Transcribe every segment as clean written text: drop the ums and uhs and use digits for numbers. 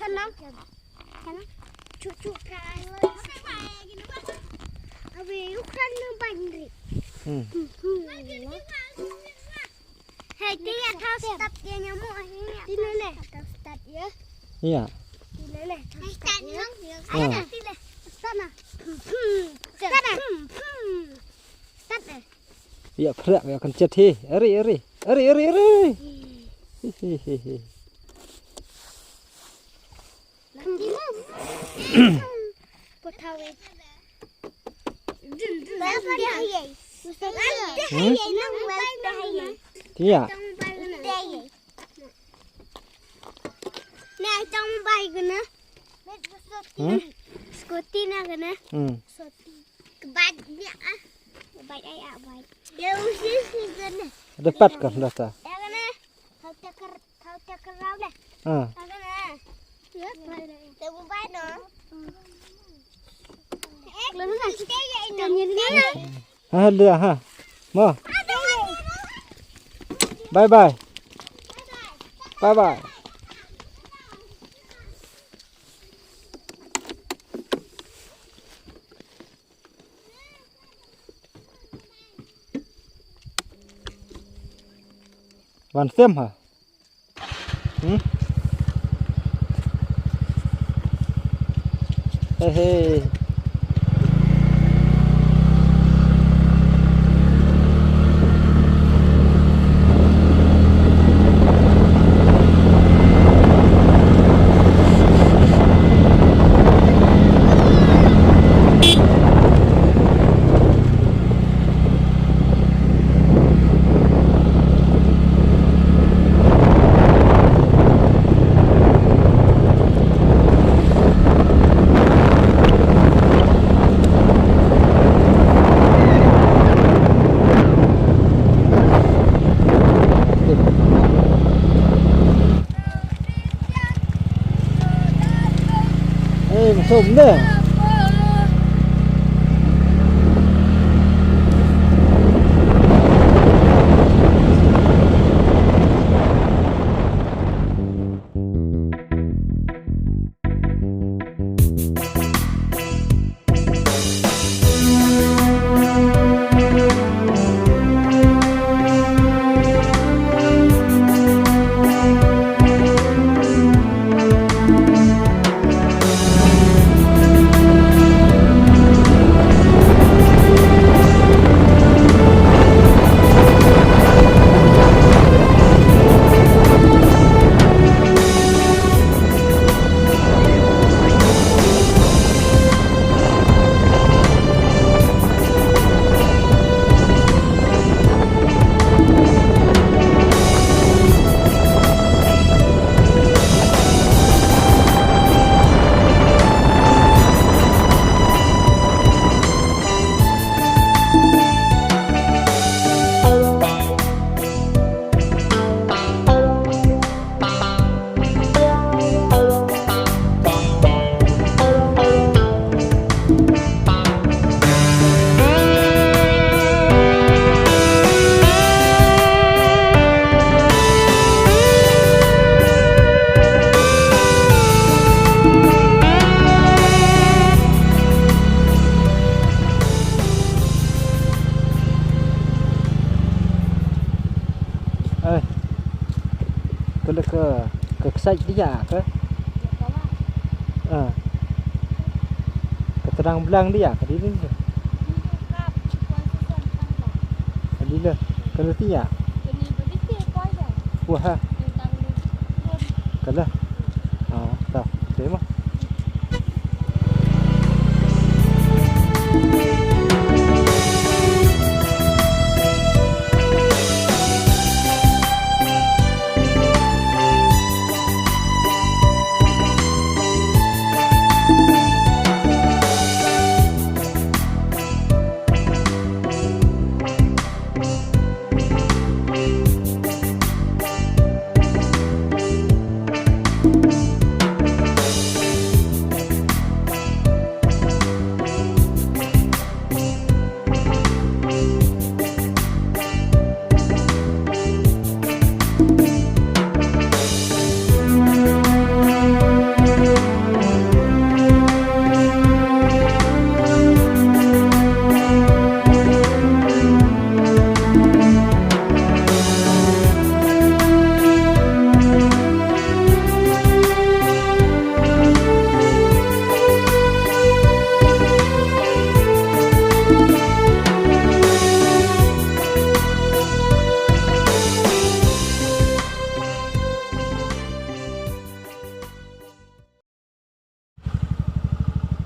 Sana. Cucu kan. Abi kan bandri. Hei, dia tahu start dia nyamuk ini. Di mana? Tahu start ya. Iya. Di mana? Start ya. Ayo pilih. Sana. Sana. Start. Iya, gerak ya kencet he. Eri. Hihihi. Potawe. Iya. Nah, trong bay kena. Skuti na kena. Kebat dia ah. Kebat ayah bay. Dia usis kena. Depat kan data. Ya kena. Kau cakar rau dah. Kena. Ya, bay. Temu bay no. Lalu nak kita ini Dia ha. Mau. Bye. Van xem hả? Hey. Sum deh. Ke kesaj dia ke? Keterang belang dia ke ini. Adila, kalau tiya. Wah. Kalau. Tak. Terima.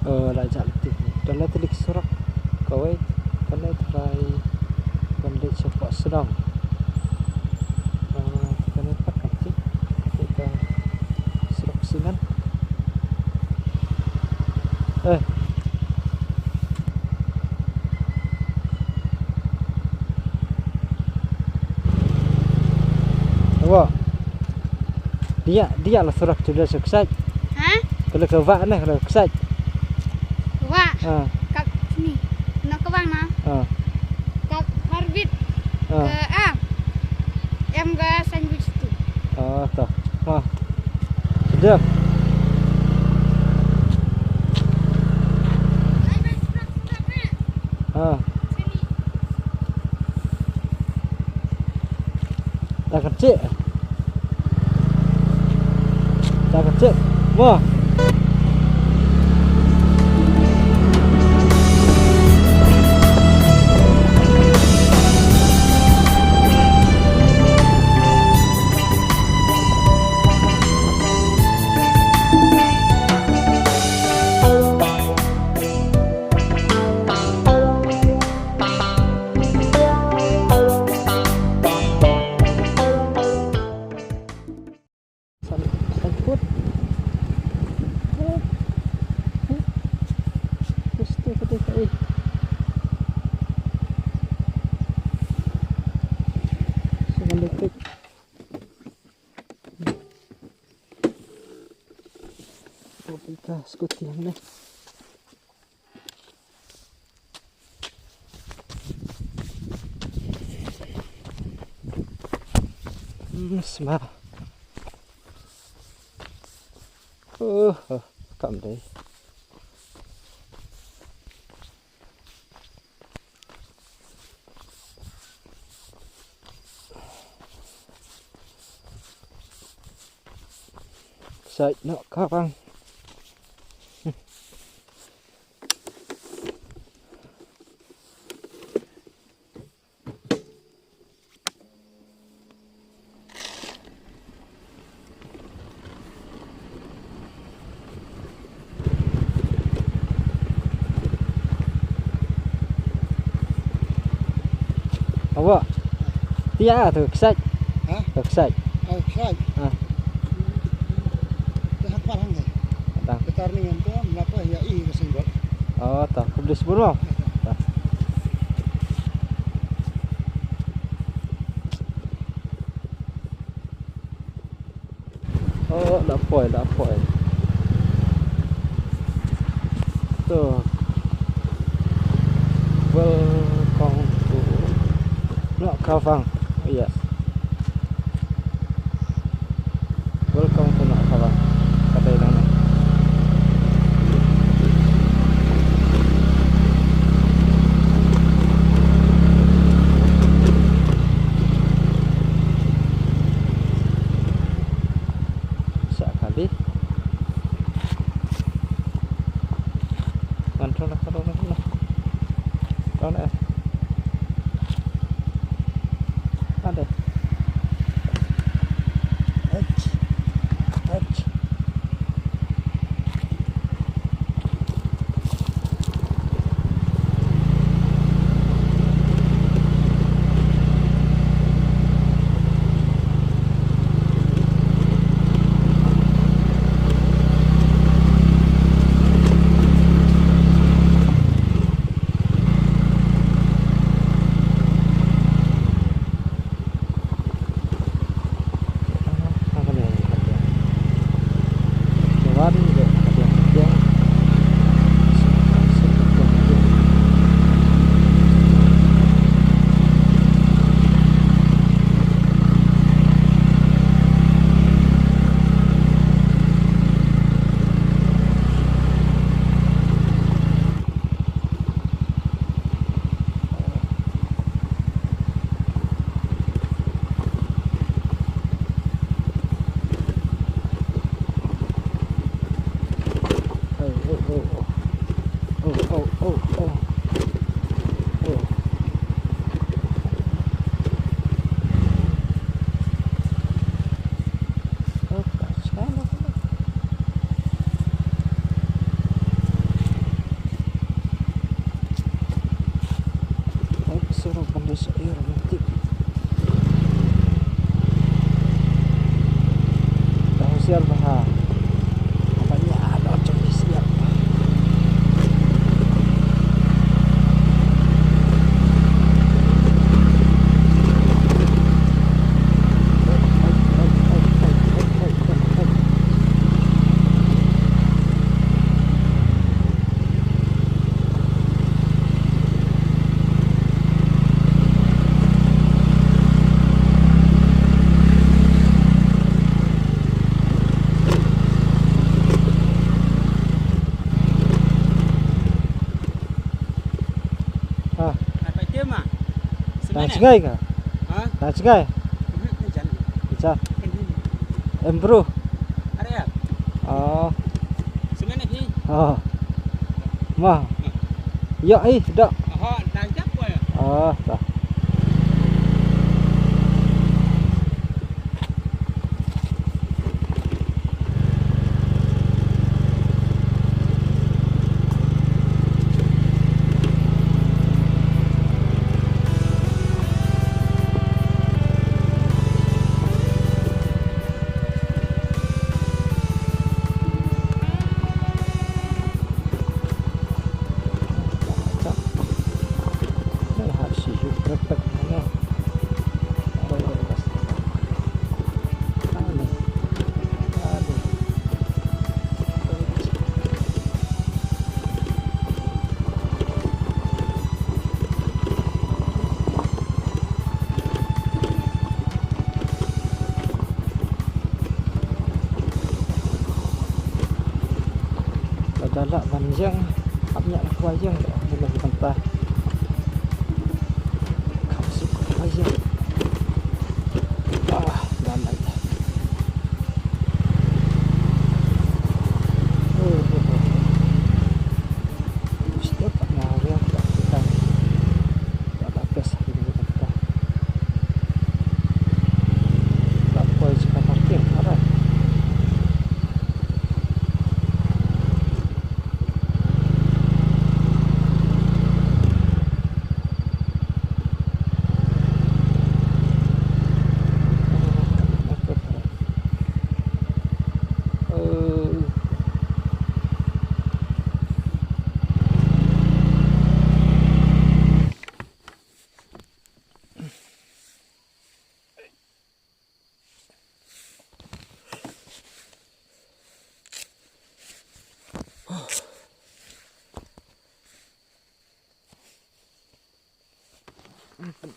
lại chạm thì đó là tích số đó có ấy cái này phải còn để cho họ sử dụng cái này bắt cặp chứ để cho sử dụng xi măng đúng không dia là surat sudah selesai. Hah? Kalau ke vak ni kalau selesai. Wah. Kat sini. Nak ke mana? Kat Harbit. Ke em ke sandwich tu. Tak. Sudah. Sini. Dah kecil. Dah kecil. Wah. Skuti yang ni. Smell. Cầm đi. Sợi nó cao băng. Apa? Tiada tu kesat. Kesat. Kesat. Dah apa hang ni? Dah. Betar ni yang tu kenapa ya kesenggol. Tak. Kublis burung. Tak. Dah poin. Tu. Welcome to Nok Kawang. Yes. Welcome to Nok Kawang. Kata ilang ni. Sekali. Kontrol lah. Ada. so iya romantik. Tahu siap bah. Apanya ada coba siap. Tahan sungai kah? Tahan sungai? Bisa. Bro. Oh. Oh. Mah. Ya, dak. Oh, dah. Dalak panjang, apnya panjang, boleh ditentah. Kasih panjang. Damai. Sudah tak mau ya, tak kita. Tak bagus ini ditentah. Tak boleh jika parkir, arah.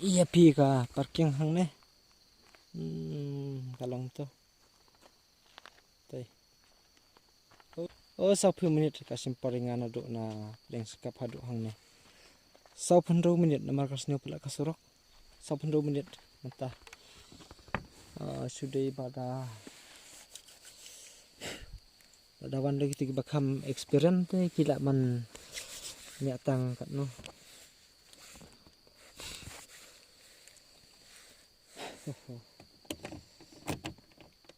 Iya pi ka parking hang ne. Kalong to. Tay. Oh 10 minit ka simparingan aduk na paling sekap haduk hang ne. 10 minit na markas ne pula kasurok. 10 menit mentah. Sudah pada wan lagi tiga bakam experience te kila man nyatang kat no.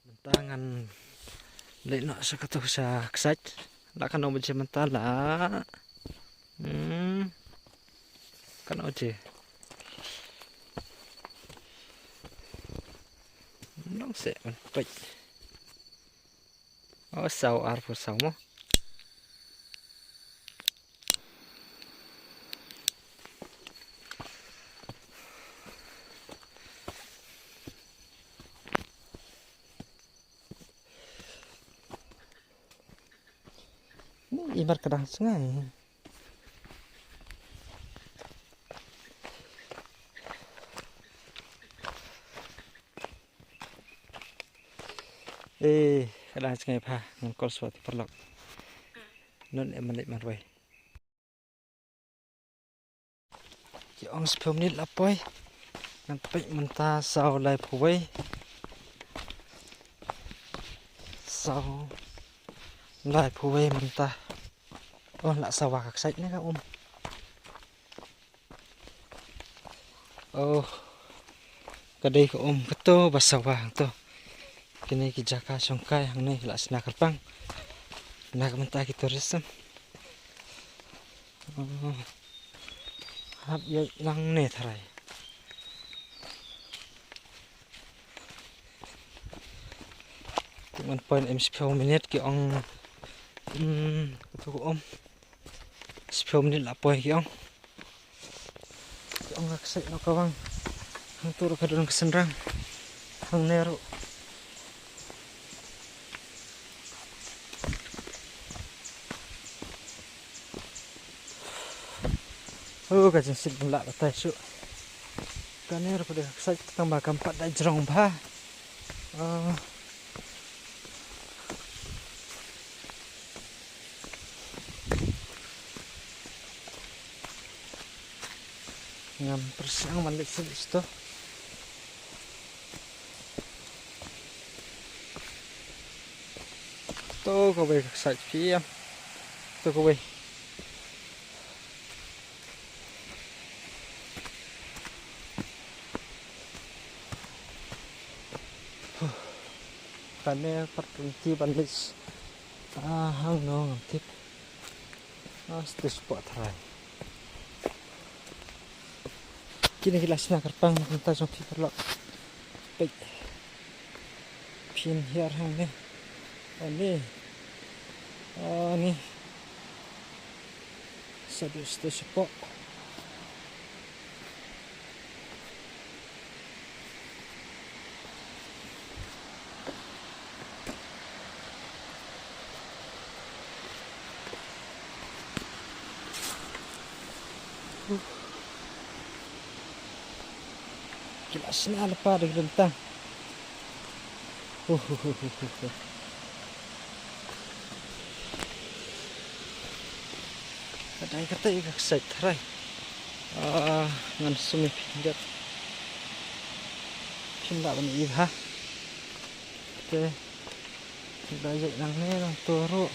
Mentangan lek nak sakatu sa ksaj la kan oje mentala. Kan oje. Nong se man pai. Oh sau arpo sau mo. Ini ibar kadang sungai. Kadang sungai pa ngkol suatu perlok. Non emalik marwai. Ki ong 10 menit lapoi. Ngampai mentah sau lai puwai. Sau lai puwai mentah. Oh nak sawah kak sait ni kan Oh kadai ke keto basawah tu. Kini kijaka songkai hang ni la sna kalpang. Nak mentah ki tourism. Hab ya lang ne tharai. 1 10 minit ki ong tu ko 10 minit la poi ki ong aksai no kawang hang turu ka dun kesenrang hang nero ka jin sit la ta su ka nero pada aksai tambah kampat da jerong ba ngam persang malik sisto to ko be sạch phía to ko be karena pertunti balik hang no ngam tip stus pot rai kini kelas nak kerpang kita jom fikir lok baik pin here hang ni ni satu sepok kelasnya lepas dari rentang kadang kata ikak sait rai ngan sumi pinjat pindah bani iha te bajak nang ne nang turu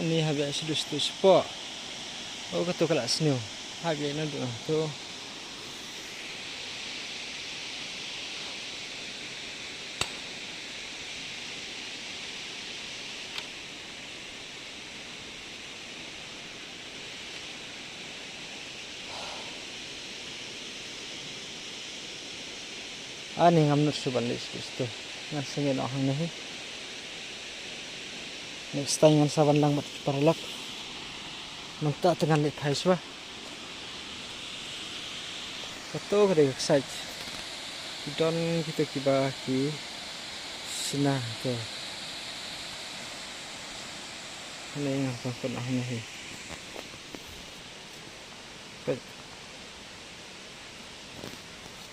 ni habis sedus tu spot kata kelas new hagi nan tu ani ngam nur suban lis tu ngan sengin orang ni next time ngan saban lang mat parlak manta dengan lek haiswa kato kare excited don kita kiba ki sina to ni ngam kon orang ni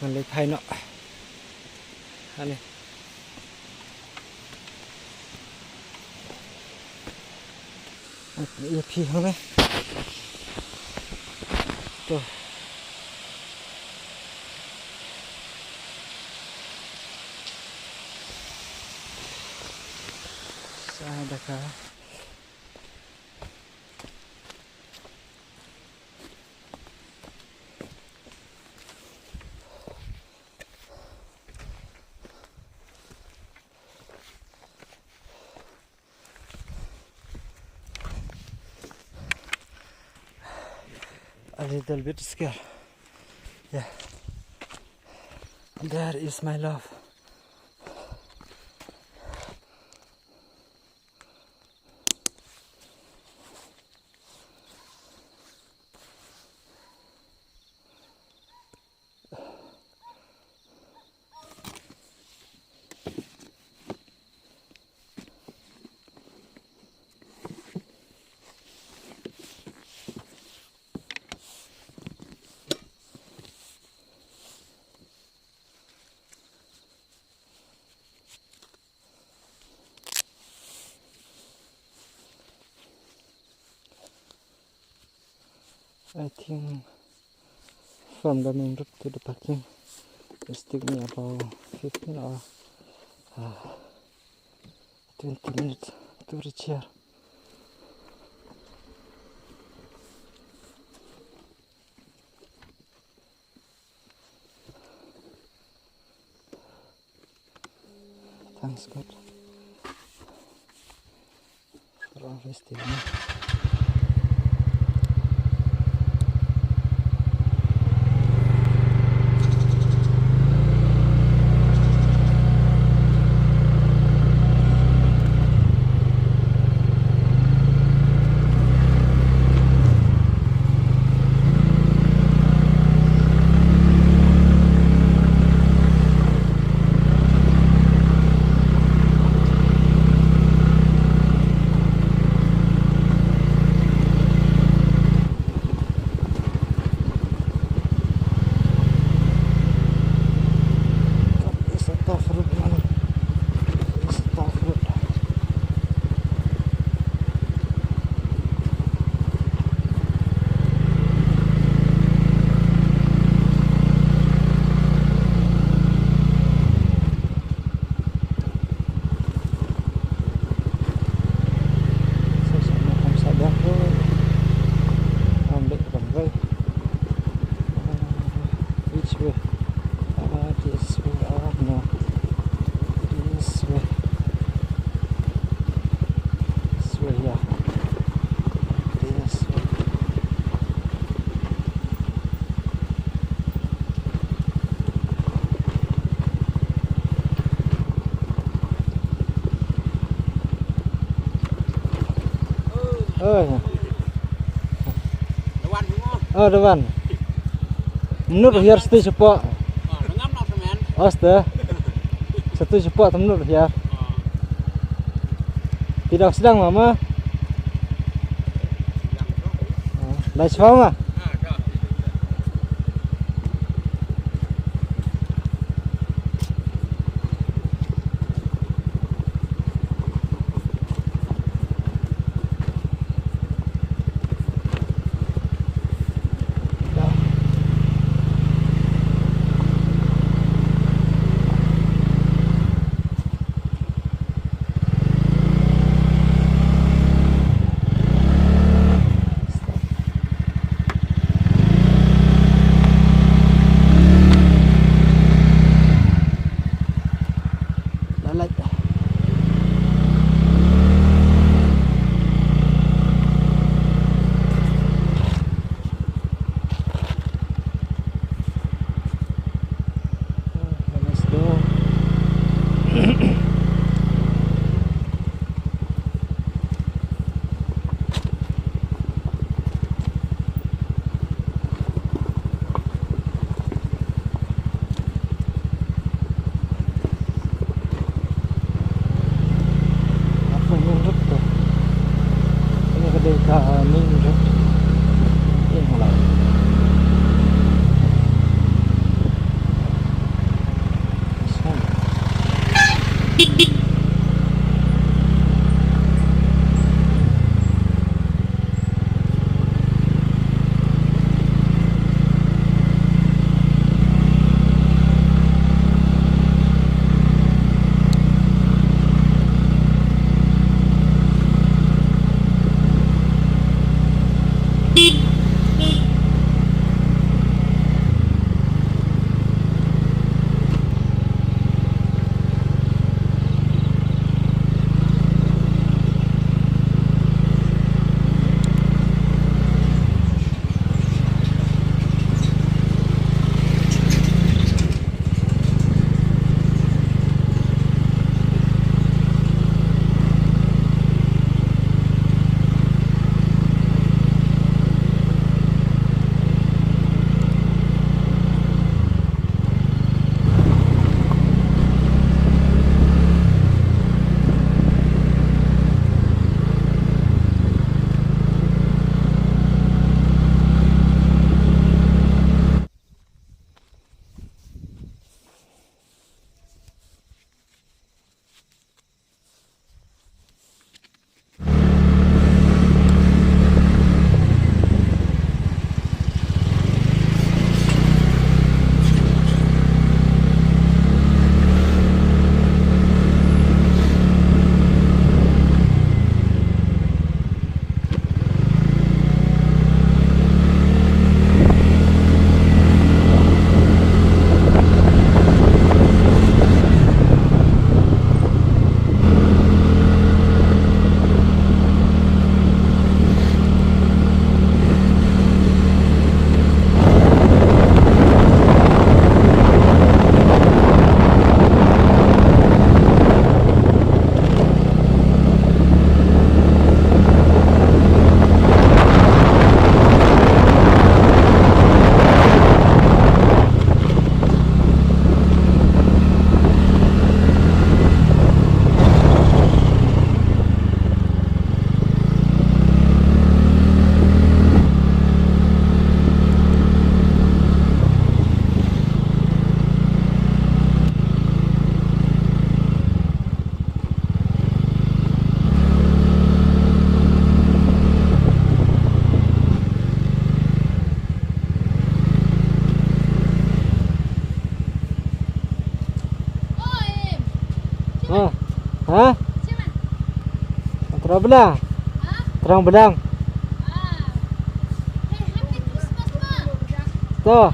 ngan lek hai no Ani. Ini pih hang ni. Tu. Sadaka. A little bit scared. Yeah. There is my love. I think from the main road to the parking it take me about 15 or 20 minutes to reach here. Thanks God for always taking me. Dewan. Menurut hiar satu cepat. Satu cepat menurut hiar. Tidak sedang mama. Dah semua. Terang benang. Terang benang. Tuh.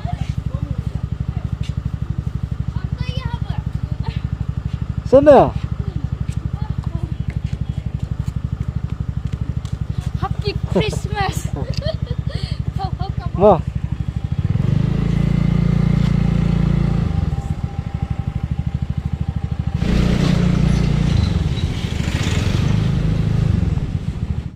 Sana. Happy Christmas. Mau.